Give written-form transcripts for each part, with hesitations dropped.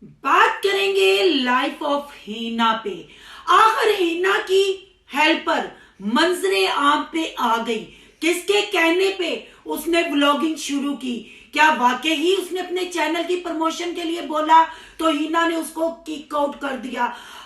बात करेंगे life of हीना पे। आखिर हीना की हेल्पर मंजरे आम पे आ गई। किसके कहने पे उसने व्लॉगिंग शुरू की? क्या वाकई ही उसने अपने चैनल की प्रमोशन के लिए बोला तो हीना ने उसको किक आउट कर दिया?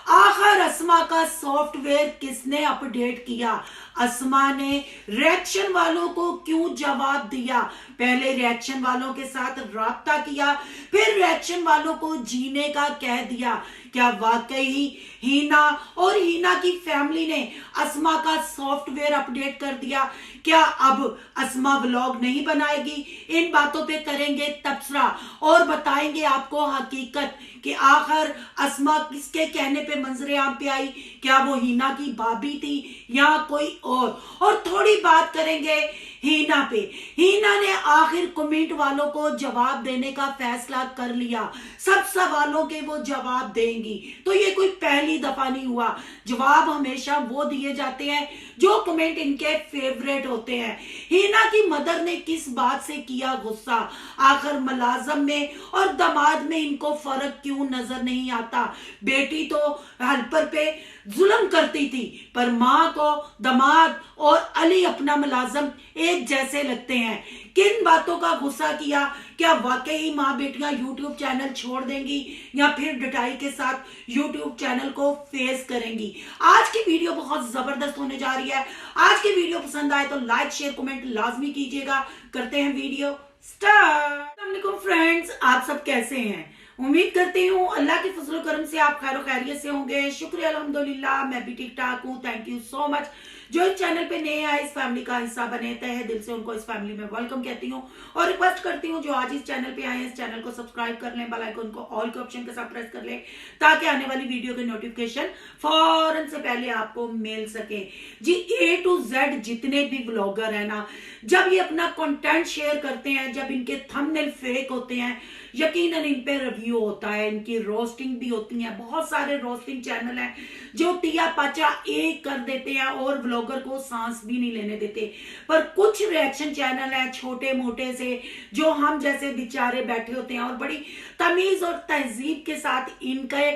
आखिर अस्मा का सॉफ्टवेयर किसने अपडेट किया? अस्मा ने रिएक्शन वालों को क्यों जवाब दिया? पहले रिएक्शन वालों के साथ राब्ता किया, फिर रिएक्शन वालों को जीने का कह दिया। क्या वाकई ही हीना और हीना की फैमिली ने अस्मा का सॉफ्टवेयर अपडेट कर दिया? क्या अब अस्मा व्लॉग नहीं बनाएगी? इन बातों पे करेंगे तबसरा और बताएंगे आपको हकीकत कि आखिर अस्मा किसके कहने पे मंजरे आम पे आई। क्या वो हीना की भाभी थी या कोई और थोड़ी बात करेंगे हीना पे। हीना ने आखिर कमेंट वालों को जवाब देने का फैसला कर लिया। सब सवालों के वो जवाब देंगी। तो ये कोई पहली दफा नहीं हुआ। जवाब हमेशा वो दिए जाते हैं जो कमेंट इनके फेवरेट होते हैं। हीना की मदर ने किस बात से किया गुस्सा? आखिर मुलाजम में और दामाद में इनको फर्क क्यों नजर नहीं आता? बेटी तो हेल्पर पे जुल्म करती थी, पर माँ को दामाद और अली अपना मुलाजम एक जैसे लगते हैं। किन बातों का गुस्सा किया? क्या वाकई माँ बेटियां यूट्यूब चैनल छोड़ देंगी या फिर डटाई के साथ यूट्यूब चैनल को फेस करेंगी? आज की वीडियो बहुत जबरदस्त होने जा रही है। आज की वीडियो पसंद आए तो लाइक शेयर कमेंट लाजमी कीजिएगा। करते हैं वीडियो स्टार्ट। अस्सलाम फ्रेंड्स, आप सब कैसे हैं? उम्मीद करती हूँ अल्लाह के फजल करम से आप खैर खैरियत से होंगे। शुक्रिया अल्हम्दुलिल्लाह, मैं भी ठीक ठाक हूँ। Thank you so much. जो इस चैनल पे नए आए, इस फैमिली का हिस्सा बने, तहे दिल से उनको इस फैमिली में वेलकम कहती हूँ और रिक्वेस्ट करती हूँ जो आज इस चैनल पे आए हैं इस चैनल को सब्सक्राइब कर लें, बेल आइकन को ऑल के ऑप्शन के साथ प्रेस कर लें ताकि आने वाली वीडियो के नोटिफिकेशन फौरन से पहले आपको मिल सके। जी A to Z जितने भी ब्लॉगर है ना, जब ये अपना कंटेंट शेयर करते हैं, जब इनके थंबनेल फेक होते हैं, यकीनन इन पे रिव्यू होता है, इनकी रोस्टिंग भी होती है। बहुत सारे रोस्टिंग चैनल हैं जो तिया पाचा एक कर देते हैं और व्लॉगर को सांस भी नहीं लेने देते। पर कुछ रिएक्शन चैनल हैं छोटे मोटे से जो हम जैसे बेचारे बैठे होते हैं और बड़ी तमीज और तहजीब के साथ इनके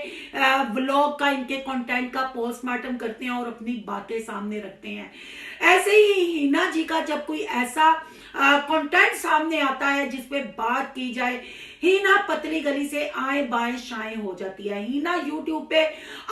व्लॉग का, इनके कंटेंट का पोस्टमार्टम करते हैं और अपनी बातें सामने रखते हैं। ऐसे ही हीना जी का जब कोई ऐसा कंटेंट सामने आता है जिसपे बात की जाए, हीना पतली गली से आए बाएं शाएं हो जाती है। हीना यूट्यूब पे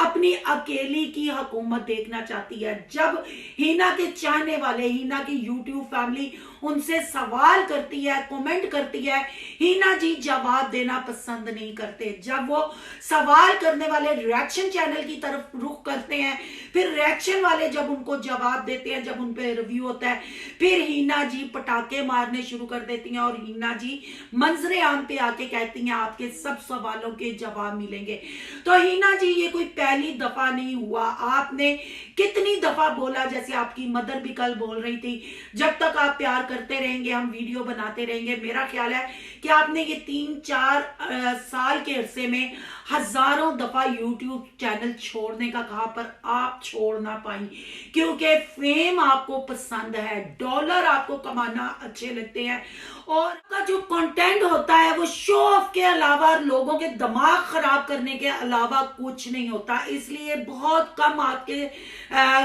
अपनी अकेली की हुकूमत देखना चाहती है। जब हीना के चाहने वाले, हीना की यूट्यूब फैमिली उनसे सवाल करती है, कमेंट करती है, हीना जी जवाब देना पसंद नहीं करते। जब वो सवाल करने वाले रिएक्शन चैनल की तरफ रुख करते हैं, फिर रिएक्शन वाले जब उनको जवाब देते हैं, जब उन पे रिव्यू होता है, फिर हीना जी पटाखे मारने शुरू कर देती हैं और हीना जी मंजरे आम पे आके कहती हैं आपके सब सवालों के जवाब मिलेंगे। तो हीना जी ये कोई पहली दफा नहीं हुआ। आपने कितनी दफा बोला, जैसे आपकी मदर भी कल बोल रही थी, जब तक आप प्यार करते रहेंगे हम वीडियो बनाते रहेंगे। मेरा ख्याल है कि आपने ये 3-4 साल के अरसे में हजारों दफा यूट्यूब चैनल छोड़ने का कहा, पर आप छोड़ ना पाई क्योंकि फेम आपको पसंद है, डॉलर आपको कमाना अच्छे लगते हैं और का जो कंटेंट होता है वो शो ऑफ के अलावा, लोगों के दिमाग खराब करने के अलावा कुछ नहीं होता। इसलिए बहुत कम आपके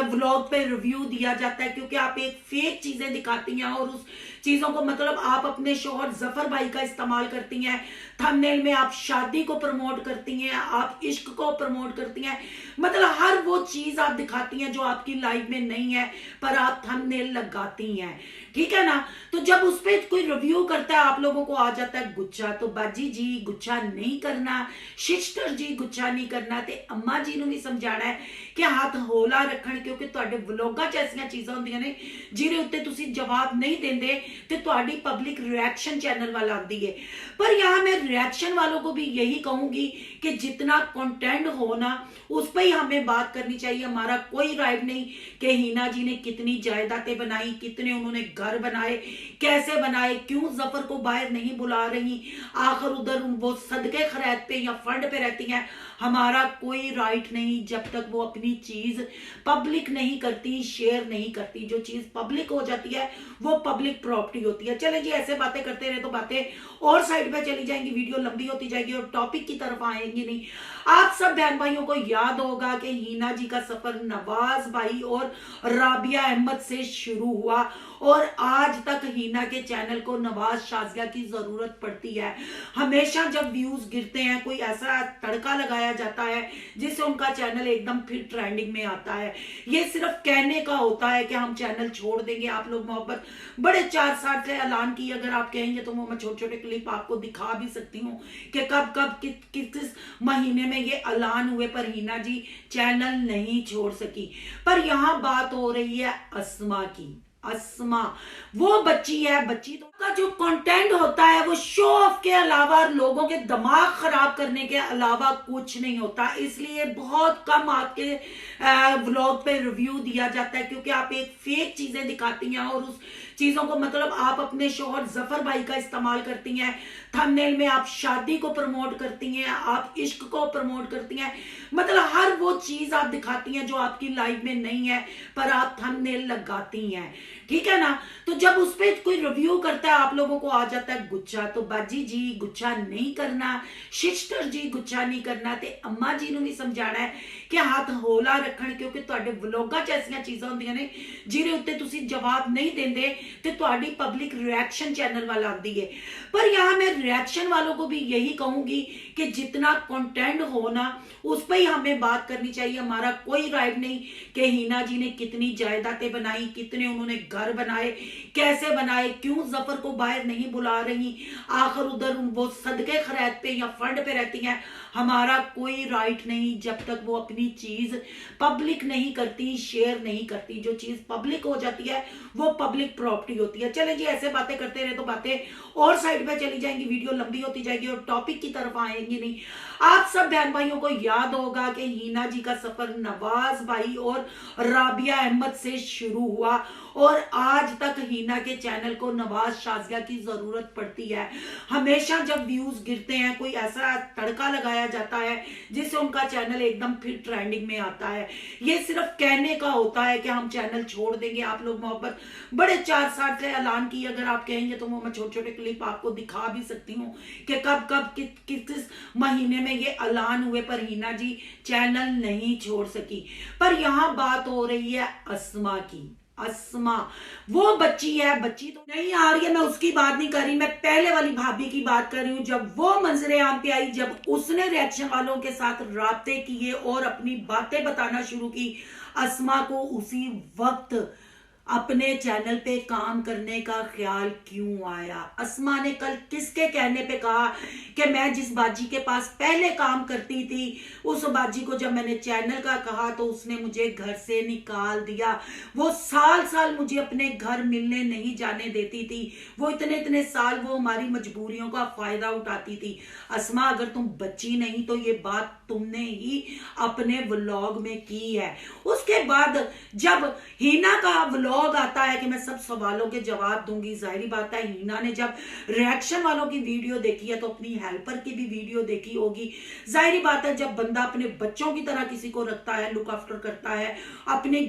व्लॉग पे रिव्यू दिया जाता है क्योंकि आप एक फेक चीजें दिखाती हैं और उस चीजों को मतलब आप अपने शोहर जफर भाई का इस्तेमाल करती हैं। थंबनेल में आप शादी को प्रमोट करती हैं, आप इश्क को प्रमोट करती हैं, मतलब हर वो चीज आप दिखाती हैं जो आपकी लाइफ में नहीं है पर आप थंबनेल लगाती हैं, ठीक है ना। तो जब उस पर कोई रिव्यू करता है आप लोगों को आ जाता है गुच्छा। तो बाजी जी गुच्छा नहीं करना, सिस्टर जी गुच्छा नहीं करना, ते अम्मा जी ਨੂੰ भी समझाना है कि हाथ हौला रखण क्योंकि ਤੁਹਾਡੇ ਵਲੋਗਾਂ 'ਚ ਐਸੀਆਂ ਚੀਜ਼ਾਂ ਹੁੰਦੀਆਂ ਨੇ ਜਿਹਦੇ ਉੱਤੇ ਤੁਸੀਂ जवाब नहीं देंगे तो ਤੁਹਾਡੀ पब्लिक रिएक्शन चैनल वाला आती है। पर यहाँ मैं रिएक्शन वालों को भी यही कहूंगी कि जितना कंटेंट हो ना उस पर ही हमें बात करनी चाहिए। हमारा कोई राइट नहीं कि हीना जी ने कितनी जायदादें बनाई, कितने उन्होंने घर बनाए, कैसे बनाए, क्यों जफर को बाहर नहीं बुला रही, आखिर उधर वो सदके खैरात पे या फंड पे रहती हैं। हमारा कोई राइट नहीं जब तक वो अपनी चीज पब्लिक नहीं करती, शेयर नहीं करती। जो चीज पब्लिक हो जाती है वो पब्लिक प्रॉपर्टी होती है। चले जी, ऐसे बातें करते रहे तो बातें और साइड पे चली जाएंगी, वीडियो लंबी होती जाएगी और टॉपिक की तरफ आएंगी नहीं। आप सब बहन भाइयों को याद होगा कि हिना जी का सफर नवाज भाई और राबिया अहमद से शुरू हुआ और आज तक हिना के चैनल को नवाज शाजिया की जरूरत पड़ती है। हमेशा जब व्यूज गिरते हैं, कोई ऐसा तड़का लगाया जाता है जिससे उनका चैनल एकदम फिर ट्रेंडिंग में आता है। ये सिर्फ कहने का होता है कि हम चैनल छोड़ देंगे, आप लोग मोहब्बत बड़े 4 साल से ऐलान की। अगर आप कहेंगे तो वो मैं छोटे छोटे क्लिप आपको दिखा भी सकती हूँ कि कब कब किस महीने में ये ऐलान हुए, पर हिना जी चैनल नहीं छोड़ सकी। पर यहाँ बात हो रही है अस्मा की। अस्मा वो बच्ची है, बच्ची तो का जो कंटेंट होता है वो शो ऑफ के अलावा, लोगों के दिमाग खराब करने के अलावा कुछ नहीं होता। इसलिए बहुत कम आपके व्लॉग पे रिव्यू दिया जाता है, क्योंकि आप एक फेक चीजें दिखाती हैं और उस चीजों को मतलब आप अपने शोहर जफर भाई का इस्तेमाल करती हैं। थंबनेल में आप शादी को प्रमोट करती हैं, आप इश्क को प्रमोट करती हैं, मतलब हर वो चीज आप दिखाती हैं जो आपकी लाइफ में नहीं है, पर आप थंबनेल लगाती हैं, ठीक है ना। तो जब उस पर कोई रिव्यू करता है आप लोगों को आ जाता है गुच्छा। तो बाजी जी गुच्छा नहीं करना, सिस्टर जी गुच्छा नहीं करना, ते अम्मा जी ने भी समझाना है कि हाथ हौला रखन, क्योंकि तुहाडे व्लॉगां च ऐसियां चीज़ां होंदियां ने जिहदे उत्ते तुसीं जवाब नहीं देंदे ते तुहाडी पब्लिक रिएक्शन चैनल वाल आती है। पर यहाँ मैं रिएक्शन वालों को भी यही कहूंगी कि जितना कंटेंट हो ना उस पर ही हमें बात करनी चाहिए। हमारा कोई राइट नहीं कि हिना जी ने कितनी जायदादें बनाई, कितने उन्होंने घर बनाए, कैसे बनाए, क्यों जफर को बाहर नहीं बुला रही, आखिर उधर वो सदके खैरात पे या फंड पे रहती हैं। हमारा कोई राइट नहीं जब तक वो अपनी चीज पब्लिक नहीं करती, शेयर नहीं करती। जो चीज पब्लिक हो जाती है वो पब्लिक प्रॉपर्टी होती है। चले जी, ऐसे बातें करते रहे तो बातें और साइड पे चली जाएंगी, वीडियो लंबी होती जाएगी और टॉपिक की तरफ आएंगी नहीं। आप सब बहन भाइयों को याद होगा कि हिना जी का सफर नवाज भाई और राबिया अहमद से शुरू हुआ और आज तक हिना के चैनल को नवाज शाजिया की जरूरत पड़ती है। हमेशा जब व्यूज गिरते हैं, कोई ऐसा तड़का लगाया जाता है जिससे उनका चैनल एकदम फिर ट्रेंडिंग में आता है। ये सिर्फ कहने का होता है कि हम चैनल छोड़ देंगे, आप लोग मोहब्बत बड़े 4 साल से ऐलान की। अगर आप कहेंगे तो वो मैं छोटे छोटे क्लिप आपको दिखा भी सकती हूँ कि कब कब किस महीने में ये ऐलान हुए, पर हिना जी चैनल नहीं छोड़ सकी। पर यहाँ बात हो रही है अस्मा की। अस्मा वो बच्ची है, बच्ची तो नहीं आ रही है, मैं उसकी बात नहीं कर रही, मैं पहले वाली भाभी की बात कर रही हूँ। जब वो मंजरे आम पे आई, जब उसने रिएक्शन वालों के साथ राब्ते किए और अपनी बातें बताना शुरू की, अस्मा को उसी वक्त अपने चैनल पे काम करने का ख्याल क्यों आया। अस्मा ने कल किसके कहने पे कहा कि मैं जिस बाजी के पास पहले काम करती थी उस बाजी को जब मैंने चैनल का कहा तो उसने मुझे घर से निकाल दिया। वो साल साल मुझे अपने घर मिलने नहीं जाने देती थी, वो इतने साल वो हमारी मजबूरियों का फायदा उठाती थी। अस्मा, अगर तुम बच्ची नहीं तो ये बात तुमने ही अपने व्लॉग में की है। उसके बाद जब हिना का व्लॉग आता है कि मैं सब सवालों के जवाब दूंगी, जाहिर बात है हिना ने जब रिएक्शन वालों की वीडियो देखी है तो अपनी हेल्पर की भी वीडियो देखी होगी। जाहिर बात है जब बंदा अपने बच्चों की तरह किसी को रखता है, लुक आफ्टर करता है, अपनी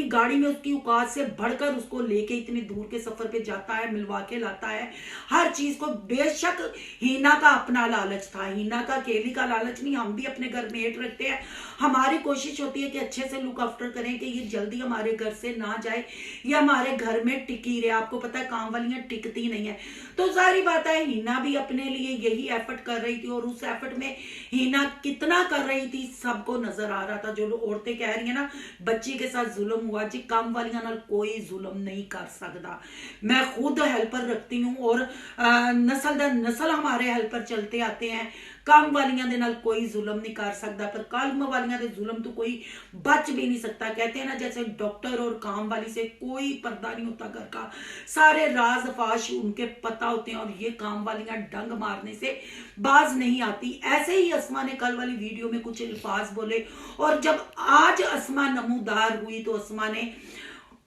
गाड़ी में उसकी औकात से बढ़कर उसको लेके इतने दूर के सफर पे जाता है, मिलवा के लाता है हर चीज को। बेशक हिना का अपना लालच था, हिना का अकेली का लालच नहीं, हम भी अपने घर में हेट रखते हैं। हमारी कोशिश होती है कि अच्छे से लुक आफ्टर करें कि ये जल्दी हमारे घर से ना जाए, ये हमारे घर में टिकी रहे। आपको पता है काम वालियां टिकती नहीं है, तो सारी बात है हिना भी अपने लिए यही एफर्ट कर रही थी और उस एफर्ट में हिना कितना कर रही थी सबको नजर आ रहा था। जो औरतें कह रही है ना बच्ची के साथ जुल्म हुआ, जी काम वालियां नाल कोई जुल्म नहीं कर सकता। मैं खुद हेल्पर रखती हूँ और नस्ल दर नस्ल हमारे हेल्पर चलते आते हैं, काम वालियां दे नाल कोई जुल्म नहीं कर सकता, पर काम वालियां दे जुल्म तो कोई बच भी नहीं सकता। कहते हैं ना जैसे डॉक्टर और काम वाली से कोई पर्दा नहीं होता घर का, सारे राज फाश उनके पता होते हैं और ये काम वालियां डंग मारने से बाज नहीं आती। ऐसे ही अस्मा ने कल वाली वीडियो में कुछ अल्फाज बोले और जब आज अस्मा नमूदार हुई तो अस्मा ने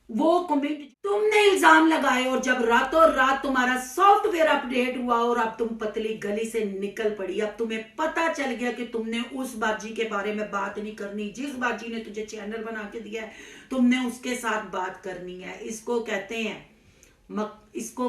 वो कमेंट तुमने इल्जाम लगाए, और जब रातों रात तुम्हारा सॉफ्टवेयर अपडेट हुआ और अब तुम पतली गली से निकल पड़ी, अब तुम्हें पता चल गया कि तुमने उस बाजी के बारे में बात नहीं करनी, जिस बाजी ने तुझे चैनल बना के दिया है तुमने उसके साथ बात करनी है। इसको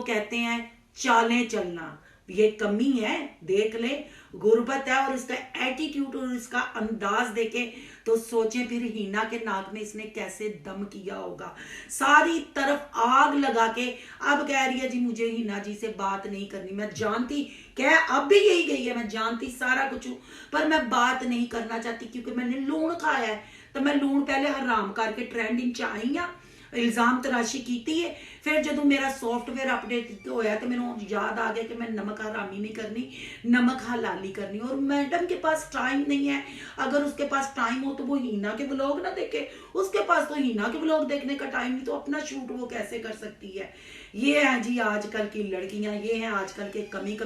कहते हैं चालें चलना। ये कमी है, देख ले, गुर्बत है, और इसका एटीट्यूड और इसका अंदाज देखे तो सोचे फिर हिना के नाक में इसने कैसे दम किया होगा। सारी तरफ आग लगा के अब कह रही है जी मुझे हिना जी से बात नहीं करनी। मैं जानती, क्या अब भी यही गई है, मैं जानती सारा कुछ हूं, पर मैं बात नहीं करना चाहती क्योंकि मैंने लूण खाया है। तो मैं लूण पहले हराम करके ट्रेंडिंग च आई हाँ, इल्जाम तराशी की है। फिर जो मेरा सॉफ्टवेयर अपडेट होया तो मेरे याद आ गया कि मैं नमक हरामी नहीं करनी, नमक हलाली करनी। और मैडम के पास टाइम नहीं है। अगर उसके पास टाइम हो तो वो हिना के व्लॉग ना देखे, उसके पास तो हिना के व्लॉग देखने का टाइम नहीं, तो अपना शूट वो कैसे कर सकती है। ये है जी आजकल की लड़कियां, ये हैं आजकल के कमी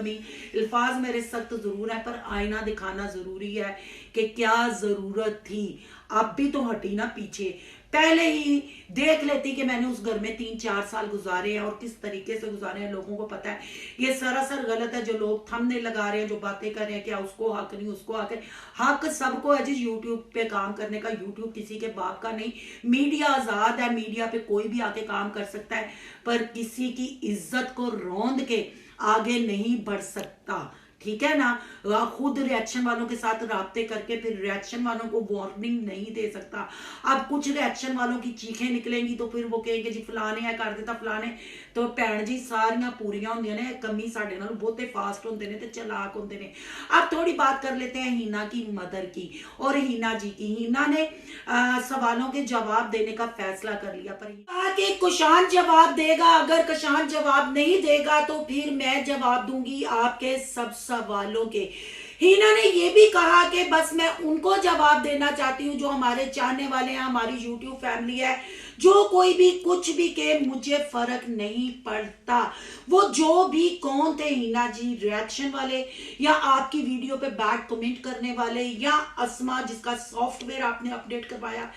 अल्फाज मेरे सख्त जरूर है, पर आईना दिखाना जरूरी है कि क्या जरूरत थी। अब भी तो हटी ना पीछे, पहले ही देख लेती कि मैंने उस घर में 3-4 साल गुजारे हैं और किस तरीके से गुजारे हैं। लोगों को पता है ये सरासर गलत है। जो लोग थंबनेल लगा रहे हैं, जो बातें कर रहे हैं, क्या उसको हक नहीं, उसको हक है। हक सबको है जी यूट्यूब पे काम करने का। यूट्यूब किसी के बाप का नहीं, मीडिया आजाद है, मीडिया पे कोई भी आके काम कर सकता है, पर किसी की इज्जत को रौंद के आगे नहीं बढ़ सकता, ठीक है ना। खुद रिएक्शन वालों के साथ राब्ते करके फिर रिएक्शन वालों को वार्निंग नहीं दे सकता। अब कुछ रिएक्शन वालों की चीखें निकलेंगी तो फिर वो कहेंगे जी फलाने है कर देता फलाने। तो भैन जी सारियां पूरियां होंदियां ने, कमी साडे नाल बहुते फास्ट होंदे ने ते चलाक होंदे ने। अब थोड़ी बात कर लेते हैं हिना की मदर की और हिना जी की। हिना ने सवालों के जवाब देने का फैसला कर लिया, पर कहा कि कुशान जवाब देगा, अगर कुशान जवाब नहीं देगा तो फिर मैं जवाब दूंगी आपके सब सवालों के। हिना ने यह भी कहा कि बस मैं उनको जवाब देना चाहती हूँ जो हमारे चाहने वाले हैं, हमारी यूट्यूब फैमिली है। जो कोई भी कुछ भी के मुझे फर्क नहीं पड़ता। वो जो भी कौन थे, हिना जी रिएक्शन वाले या आपकी वीडियो पे बैड कमेंट करने वाले या अस्मा जिसका सॉफ्टवेयर आपने अपडेट करवाया,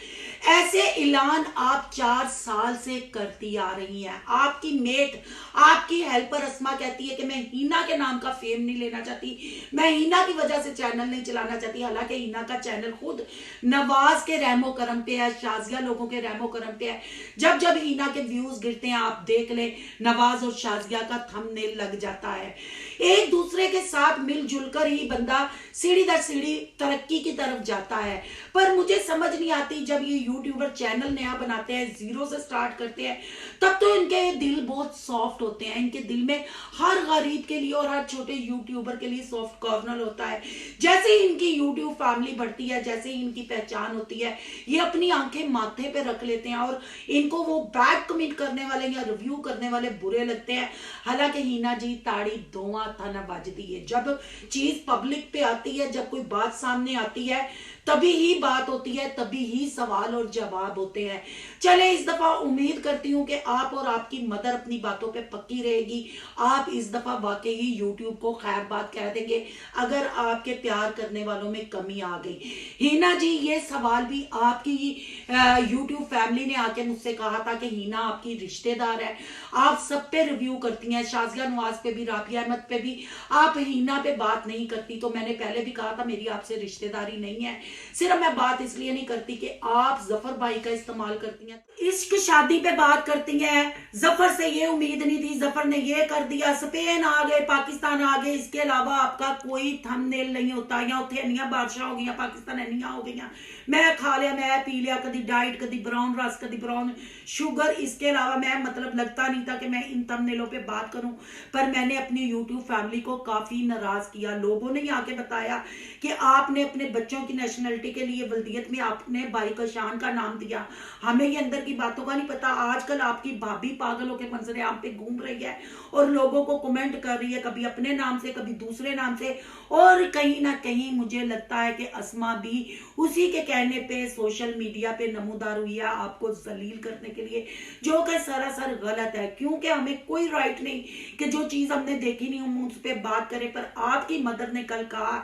ऐसे ऐलान आप 4 साल से करती आ रही हैं। आपकी मेट, आपकी हेल्पर अस्मा कहती है कि मैं हिना के नाम का फेम नहीं लेना चाहती, मैं हिना की वजह से चैनल नहीं चलाना चाहती। हालांकि हिना का चैनल खुद नवाज के रहमो करम पे है, शाजिया लोगों के रहमो करम पे है। जब जब हिना के व्यूज गिरते हैं आप देख ले, नवाज और शाजिया का थंबनेल लग जाता है। एक दूसरे के साथ मिलजुल कर ही बंदा सीढ़ी दर सीढ़ी तरक्की की तरफ जाता है। पर मुझे समझ नहीं आती, जब ये यूट्यूबर चैनल नया बनाते हैं, जीरो से स्टार्ट करते हैं, तब तो इनके दिल बहुत सॉफ्ट होते हैं। इनके दिल में हर गरीब के लिए और हर छोटे यूट्यूबर के लिए सॉफ्ट कॉर्नर होता है। जैसे ही इनकी यूट्यूब फैमिली बढ़ती है, जैसे ही इनकी पहचान होती है, ये अपनी आंखें माथे पे रख लेते हैं और इनको वो बैड कमेंट करने वाले या रिव्यू करने वाले बुरे लगते हैं। हालांकि हिना जी ताड़ी दोवा थाना बजती है। जब चीज पब्लिक पे आती है, जब कोई बात सामने आती है, तभी ही बात होती है, तभी ही सवाल और जवाब होते हैं। चले इस दफा उम्मीद करती हूं कि आप और आपकी मदर अपनी बातों पे पक्की रहेगी। आप इस दफा वाकई ही यूट्यूब को खैर बात कह देंगे अगर आपके प्यार करने वालों में कमी आ गई। हिना जी ये सवाल भी आपकी यूट्यूब फैमिली ने आके मुझसे कहा था कि हिना आपकी रिश्तेदार है, आप सब पे रिव्यू करती हैं, शाजिया नवाज पे भी, राफिया अहमद पे भी, आप हिना पे बात नहीं करती। तो मैंने पहले भी कहा था मेरी आपसे रिश्तेदारी नहीं है। सिर्फ मैं बात इसलिए नहीं करती कि आप जफर भाई का इस्तेमाल करती हैं, इश्क शादी पे बात करती हैं। जफर से ये उम्मीद नहीं थी, जफर ने ये कर दिया, स्पेन आ गए, पाकिस्तान आ गए, इसके अलावा आपका कोई थंबनेल नहीं होता। या उथे इन्नियां बादशाह हो गई, पाकिस्तान इन्नियां हो गई, मैं खा लिया, मैं पी लिया, कभी डाइट, कभी ब्राउन रस, कभी ब्राउन शुगर। इसके अलावा मैं मतलब लगता नहीं था कि मैं इन थंबनेलों पे बात करूं, पर मैंने अपनी यूट्यूब फैमिली को काफी नाराज किया। लोगों ने आके बताया कि आपने अपने बच्चों की नेशनलिटी के लिए वल्दियत में आपने भाई कशान का नाम दिया। हमें ये अंदर की बातों का नहीं पता। आजकल आपकी भाभी पागल होकर मंजर आम पे घूम रही है और लोगों को कमेंट कर रही है, कभी अपने नाम से, कभी दूसरे नाम से। और कहीं ना कहीं मुझे लगता है कि अस्मा भी उसी के कहने पे सोशल मीडिया पे नमूदार हुई है आपको जलील करने के लिए, जो कि सरासर गलत है। क्योंकि हमें कोई राइट नहीं कि जो चीज हमने देखी नहीं हम उस पर बात करें, पर आपकी मदर ने कल कहा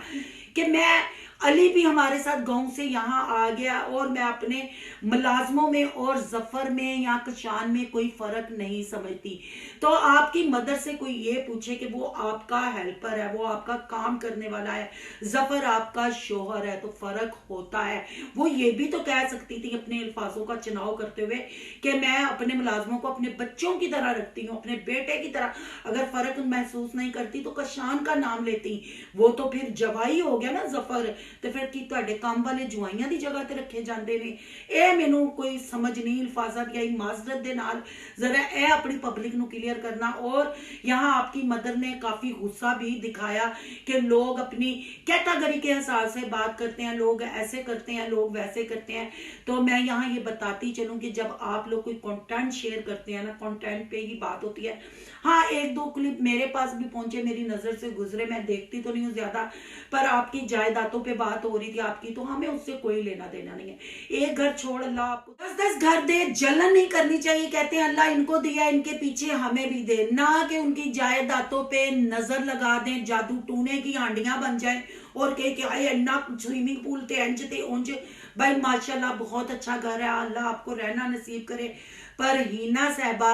कि मैं अली भी हमारे साथ गांव से यहाँ आ गया और मैं अपने मुलाजमों में और जफर में या कशान में कोई फर्क नहीं समझती। तो आपकी मदर से कोई ये पूछे कि वो आपका हेल्पर है, वो आपका काम करने वाला है, जफर आपका शोहर है, तो फर्क होता है। वो ये भी तो कह सकती थी अपने अल्फाजों का चुनाव करते हुए कि मैं अपने मुलाजमों को अपने बच्चों की तरह रखती हूँ, अपने बेटे की तरह। अगर फर्क महसूस नहीं करती तो कशान का नाम लेती, वो तो फिर जवाई हो गया ना जफर, तो फिर की ਤੁਹਾਡੇ ਕੰਮ ਵਾਲੇ ਜਵਾਈਆਂ ਦੀ ਜਗ੍ਹਾ ਤੇ ਰੱਖੇ ਜਾਂਦੇ ਨੇ। ਇਹ ਮੈਨੂੰ ਕੋਈ ਸਮਝ ਨਹੀਂ अल्फाजा की आई माजरत दे नाल जरा ए अपनी पब्लिक नु क्लियर करना। और यहाँ आपकी मदर ने काफी गुस्सा भी दिखाया कि लोग अपनी कैटेगरी के हिसाब से बात करते हैं, लोग ऐसे करते हैं, लोग वैसे करते हैं। तो मैं यहाँ ये बताती चलूं कि जब आप लोग कोई कंटेंट शेयर करते हैं ना, कंटेंट पे ही बात होती है। हाँ, एक दो क्लिप मेरे पास भी पहुंचे, मेरी नजर से गुजरे, मैं देखती तो नहीं हूँ ज्यादा, पर आपकी जायदादों पे बात हो रही थी आपकी, तो हमें उससे कोई लेना देना नहीं है। एक घर छोड़ अल्लाह आपको 10-10 घर दे, जलन नहीं करनी चाहिए। कहते हैं अल्लाह इनको दिया, इनके पीछे हमें भी दे, ना कि उनकी जायदादों पे नजर लगा दें, जादू टूने की हांडियां बन जाए और कहे कि आए अन्ना स्विमिंग पूल ते इंज ते उंज। भाई माशाल्लाह बहुत अच्छा घर है, अल्लाह आपको रहना नसीब करे। पर हीना साहबा,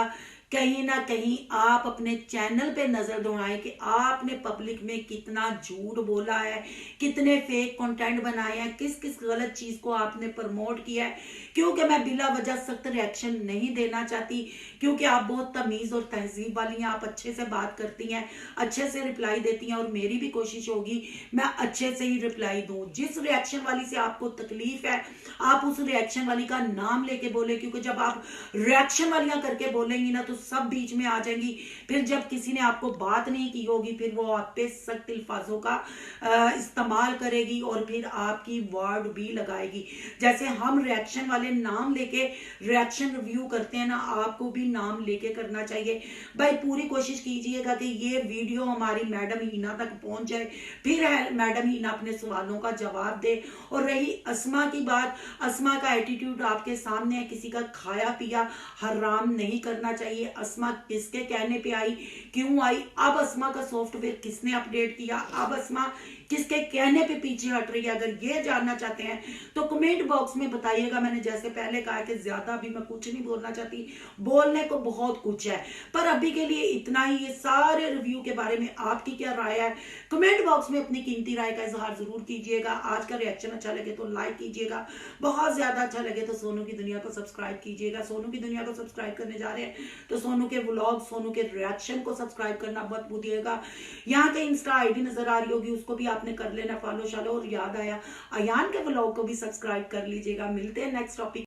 कहीं ना कहीं आप अपने चैनल पे नजर दौड़ाएं कि आपने पब्लिक में कितना झूठ बोला है, कितने फेक कंटेंट बनाए हैं, किस किस गलत चीज को आपने प्रमोट किया है। क्योंकि मैं बिला वजह सख्त रिएक्शन नहीं देना चाहती, क्योंकि आप बहुत तमीज और तहजीब वाली हैं, आप अच्छे से बात करती हैं, अच्छे से रिप्लाई देती हैं, और मेरी भी कोशिश होगी मैं अच्छे से ही रिप्लाई दूं। जिस रिएक्शन वाली से आपको तकलीफ है, आप उस रिएक्शन वाली का नाम लेके बोले, क्योंकि जब आप रिएक्शन वालियां करके बोलेंगी ना तो सब बीच में आ जाएंगी। फिर जब किसी ने आपको बात नहीं की होगी, फिर वो आप पे सख्त अल्फाजों का इस्तेमाल करेगी और फिर आपकी वर्ड भी लगाएगी। जैसे हम रिएक्शन वाले नाम लेके रिएक्शन रिव्यू करते हैं ना, आपको भी नाम लेके करना चाहिए। भाई पूरी कोशिश कीजिएगा कि ये वीडियो हमारी मैडम हीना तक पहुंच जाए, फिर मैडम हीना अपने सवालों का जवाब दे। और रही अस्मा की बात, अस्मा का एटीट्यूड आपके सामने है, किसी का खाया पिया हराम नहीं करना चाहिए। अस्मा किसके कहने पे आई, क्यों आई, अब अस्मा का सॉफ्टवेयर किसने अपडेट किया, अब अस्मा किसके कहने पे पीछे हट रही है, अगर ये जानना चाहते हैं तो कमेंट बॉक्स में बताइएगा। मैंने जैसे पहले कहा कि ज्यादा भी मैं कुछ नहीं बोलना चाहती, बोलने को बहुत कुछ है, पर अभी के लिए इतना ही। ये सारे रिव्यू के बारे में आपकी क्या राय है, कमेंट बॉक्स में अपनी कीमती राय का इजहार जरूर कीजिएगा। आज का रिएक्शन अच्छा लगे तो लाइक कीजिएगा, बहुत ज्यादा अच्छा लगे तो सोनू की दुनिया को सब्सक्राइब कीजिएगा। सोनू की दुनिया को सब्सक्राइब करने जा रहे हैं तो सोनू के व्लॉग, सोनू के रिएक्शन को सब्सक्राइब करना मत भूलिएगा। यहाँ के इंस्टा आईडी नजर आ रही होगी, उसको भी आपने कर लेना फॉलो शालो। और याद आया, अयान के व्लॉग को भी सब्सक्राइब कर लीजिएगा। मिलते हैं नेक्स्ट टॉपिक।